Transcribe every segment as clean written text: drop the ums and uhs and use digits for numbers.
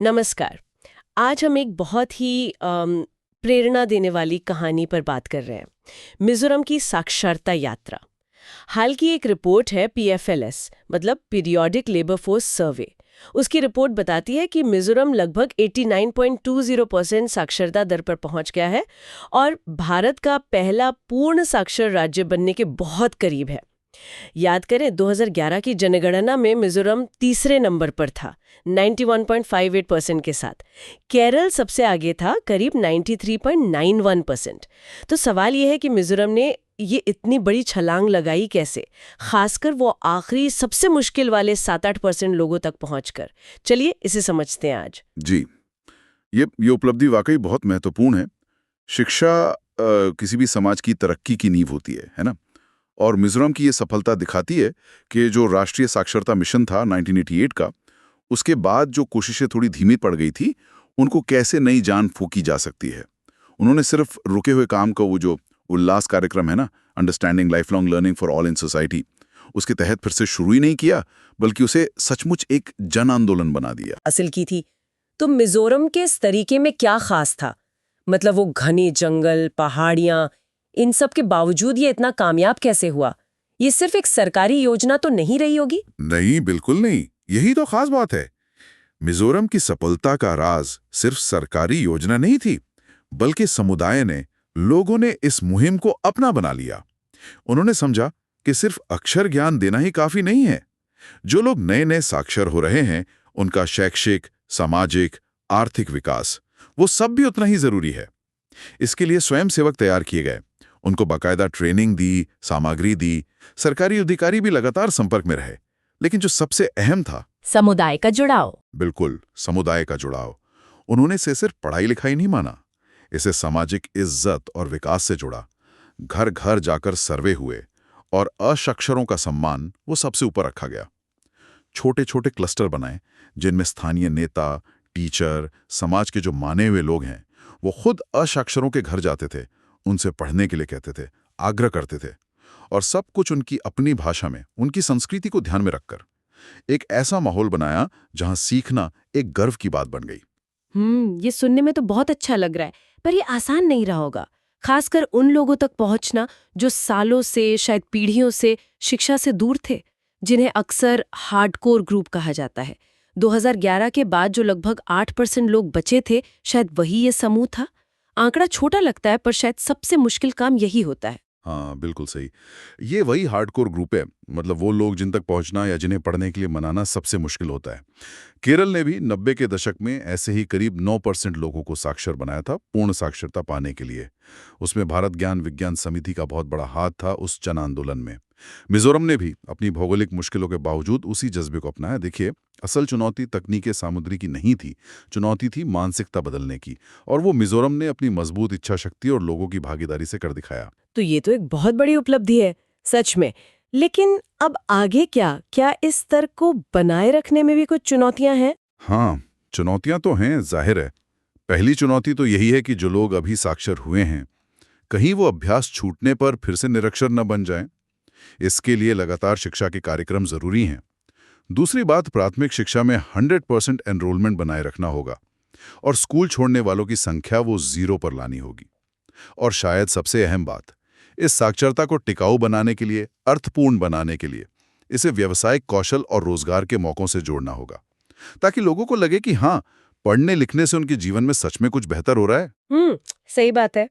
नमस्कार। आज हम एक बहुत ही प्रेरणा देने वाली कहानी पर बात कर रहे हैं। मिजोरम की साक्षरता यात्रा। हाल की एक रिपोर्ट है पीएफएलएस, मतलब पीरियोडिक लेबर फोर्स सर्वे। उसकी रिपोर्ट बताती है कि मिजोरम लगभग 89.20% साक्षरता दर पर पहुंच गया है और भारत का पहला पूर्ण साक्षर राज्य बनने के बहुत करीब है। याद करें, 2011 की जनगणना में मिजोरम तीसरे नंबर पर था 91.58% के साथ। केरल सबसे आगे था करीब 93.91%। तो सवाल यह है कि मिजोरम ने ये इतनी बड़ी छलांग लगाई कैसे, खासकर वो आखिरी सबसे मुश्किल वाले 7-8% लोगों तक पहुंचकर। चलिए इसे समझते हैं आज। जी, ये उपलब्धि वाकई बहुत महत्वपूर्ण है। शिक्षा किसी भी समाज की तरक्की की नींव होती है ना? और मिजोरम की ये सफलता दिखाती है कि जो राष्ट्रीय साक्षरता मिशन था 1988 का, उसके बाद जो कोशिशें थोड़ी धीमी पड़ गई थी, उनको कैसे नई जान फूंकी जा सकती है। उन्होंने सिर्फ रुके हुए काम का वो जो उल्लास कार्यक्रम है ना, understanding life long learning for all in society, उसके तहत फिर से शुरू ही नहीं किया, बल्कि उसे सचमुच एक जन आंदोलन बना दिया। हासिल की थी। तो मिजोरम के इस तरीके में क्या खास था? मतलब वो घने जंगल, पहाड़ियां, इन सब के बावजूद ये इतना कामयाब कैसे हुआ? ये सिर्फ एक सरकारी योजना तो नहीं रही होगी? नहीं, बिल्कुल नहीं। यही तो खास बात है। मिजोरम की सफलता का राज सिर्फ सरकारी योजना नहीं थी, बल्कि समुदाय ने, लोगों ने इस मुहिम को अपना बना लिया। उन्होंने समझा कि सिर्फ अक्षर ज्ञान देना ही काफी नहीं है। जो लोग नए नए साक्षर हो रहे हैं, उनका शैक्षिक, सामाजिक, आर्थिक विकास, वो सब भी उतना ही जरूरी है। इसके लिए स्वयंसेवक तैयार किए गए, उनको बाकायदा ट्रेनिंग दी, सामग्री दी। सरकारी अधिकारी भी लगातार संपर्क में रहे। लेकिन जो सबसे अहम था, समुदाय का जुड़ाव। बिल्कुल, समुदाय का जुड़ाव। उन्होंने इसे सिर्फ पढ़ाई लिखाई नहीं माना, इसे सामाजिक इज्जत और विकास से जोड़ा। घर घर जाकर सर्वे हुए और असाक्षरों का सम्मान वो सबसे ऊपर रखा गया। छोटे छोटे क्लस्टर बनाए, जिनमें स्थानीय नेता, टीचर, समाज के जो माने हुए लोग हैं, वो खुद असाक्षरों के घर जाते थे, उनसे पढ़ने के लिए कहते थे, आग्रह करते थे, और सब कुछ उनकी अपनी भाषा में, उनकी संस्कृति को ध्यान में रखकर। एक ऐसा माहौल बनाया जहां सीखना एक गर्व की बात बन गई। ये सुनने में तो बहुत अच्छा लग रहा है, पर ये आसान नहीं रहा होगा। खासकर उन लोगों तक पहुंचना जो सालों से, शायद पीढ़ियों से शिक्षा से दूर थे, जिन्हें अक्सर हार्डकोर ग्रुप कहा जाता है। 2011 के बाद जो लगभग 8% लोग बचे थे, शायद वही ये समूह था। आंकड़ा छोटा लगता है, पर शायद सबसे मुश्किल काम यही होता है। हाँ, बिल्कुल सही। ये वही हार्डकोर ग्रुप है, मतलब वो लोग जिन तक पहुंचना या जिन्हें पढ़ने के लिए मनाना सबसे मुश्किल होता है। केरल ने भी 90 के दशक में ऐसे ही करीब 9% लोगों को साक्षर बनाया था पूर्ण साक्षरता पाने के लिए। उसमें भारत ज्ञान विज्ञान समिति का बहुत बड़ा हाथ था उस जन आंदोलन में। मिजोरम ने भी अपनी भौगोलिक मुश्किलों के बावजूद उसी जज्बे को अपनाया। देखिए, असल चुनौती तकनीकी सामुद्री की नहीं थी, चुनौती थी मानसिकता बदलने की, और वो मिजोरम ने अपनी मजबूत इच्छा शक्ति और लोगों की भागीदारी से कर दिखाया। तो ये तो एक बहुत बड़ी उपलब्धि है, सच में। लेकिन अब आगे क्या? क्या इस स्तर को बनाए रखने में भी कुछ चुनौतियां हैं? हाँ, चुनौतियां तो हैं, जाहिर है। पहली चुनौती तो यही है कि जो लोग अभी साक्षर हुए हैं, कहीं वो अभ्यास छूटने पर फिर से निरक्षर न बन जाएं। इसके लिए लगातार शिक्षा के कार्यक्रम जरूरी हैं। दूसरी बात, प्राथमिक शिक्षा में 100% एनरोलमेंट बनाए रखना होगा और स्कूल छोड़ने वालों की संख्या वो 0 पर लानी होगी। और शायद सबसे अहम बात, इस साक्षरता को टिकाऊ बनाने के लिए, अर्थपूर्ण बनाने के लिए, इसे व्यावसायिक कौशल और रोजगार के मौकों से जोड़ना होगा, ताकि लोगों को लगे कि हाँ, पढ़ने लिखने से उनके जीवन में सच में कुछ बेहतर हो रहा है। सही बात है।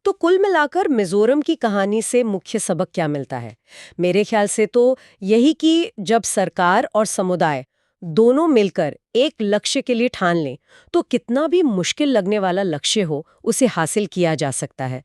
तो कुल मिलाकर मिजोरम की कहानी से मुख्य सबक क्या मिलता है? मेरे ख्याल से तो यही कि जब सरकार और समुदाय दोनों मिलकर एक लक्ष्य के लिए ठान लें, तो कितना भी मुश्किल लगने वाला लक्ष्य हो, उसे हासिल किया जा सकता है।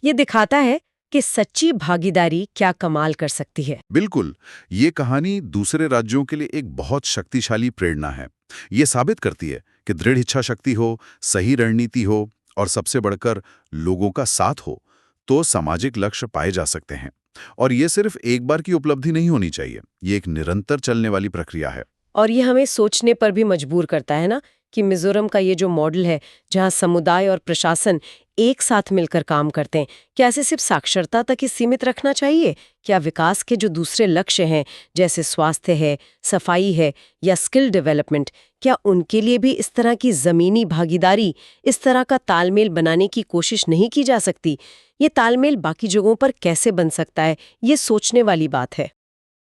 ये दिखाता है कि सच्ची भागीदारी क्या कमाल कर सकती है। बिल्कुल, ये कहानी दूसरे राज्यों के लिए एक बहुत शक्तिशाली प्रेरणा है। ये साबित करती है कि दृढ़ इच्छा शक्ति हो, सही रणनीति हो और सबसे बढ़कर लोगों का साथ हो, तो सामाजिक लक्ष्य पाए जा सकते हैं। और ये सिर्फ एक बार की उपलब्धि नहीं होनी चाहिए, ये एक निरंतर चलने वाली प्रक्रिया है। और ये हमें सोचने पर भी मजबूर करता है ना, कि मिजोरम का ये जो मॉडल है, जहां समुदाय और प्रशासन एक साथ मिलकर काम करते हैं, क्या इसे सिर्फ साक्षरता तक ही सीमित रखना चाहिए? क्या विकास के जो दूसरे लक्ष्य हैं, जैसे स्वास्थ्य है, सफाई है या स्किल डेवलपमेंट, क्या उनके लिए भी इस तरह की ज़मीनी भागीदारी, इस तरह का तालमेल बनाने की कोशिश नहीं की जा सकती? ये तालमेल बाकी जगहों पर कैसे बन सकता है, ये सोचने वाली बात है।